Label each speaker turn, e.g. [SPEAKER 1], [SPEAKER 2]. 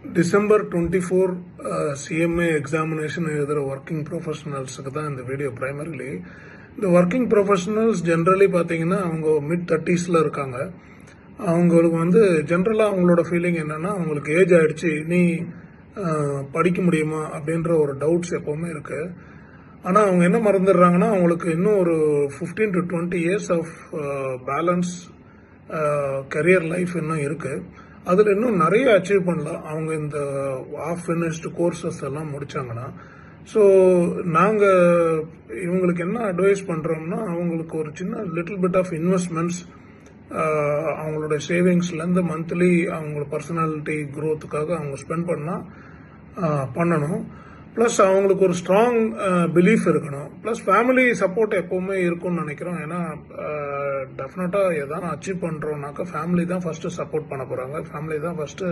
[SPEAKER 1] December 24 CMA examination எழுதுகிற working ப்ரொஃபஷனல்ஸுக்கு தான் இந்த வீடியோ ப்ரைமரிலி. இந்த ஒர்க்கிங் ப்ரொஃபஷனல்ஸ் ஜென்ரலி பார்த்தீங்கன்னா அவங்க மிட்-30s இருக்காங்க. அவங்களுக்கு ஜென்ரலாக அவங்களோட ஃபீலிங் என்னென்னா, அவங்களுக்கு ஏஜ் ஆகிடுச்சு, இனி படிக்க முடியுமா அப்படின்ற ஒரு டவுட்ஸ் எப்போவுமே இருக்குது. ஆனால் அவங்க என்ன மறந்துடுறாங்கன்னா, அவங்களுக்கு இன்னும் ஒரு 15 to 20 years of balance career life இன்னும் இருக்குது. அதில் இன்னும் நிறைய அச்சீவ் பண்ணலாம் அவங்க இந்த ஆஃப் ஃபினிஷ்டு கோர்சஸ் எல்லாம் முடித்தாங்கன்னா. ஸோ நாங்கள் இவங்களுக்கு என்ன அட்வைஸ் பண்ணுறோம்னா, அவங்களுக்கு ஒரு சின்ன லிட்டில் பிட் ஆஃப் இன்வெஸ்ட்மெண்ட்ஸ் அவங்களோட சேவிங்ஸ்லேருந்து மந்த்லி அவங்களோட பர்சனாலிட்டி க்ரோத்துக்காக அவங்க ஸ்பெண்ட் பண்ணணும். ப்ளஸ் அவங்களுக்கு ஒரு ஸ்ட்ராங் பிலீஃப் இருக்கணும். ப்ளஸ் ஃபேமிலி சப்போர்ட் எப்போவுமே இருக்கும்னு நினைக்கிறோம். ஏன்னா டெஃபினட்டாக எதாவது அச்சீவ் பண்ணுறோம்னாக்கா ஃபேமிலி தான் ஃபஸ்ட்டு சப்போர்ட் பண்ண போகிறாங்க. ஃபேமிலி தான் ஃபஸ்ட்டு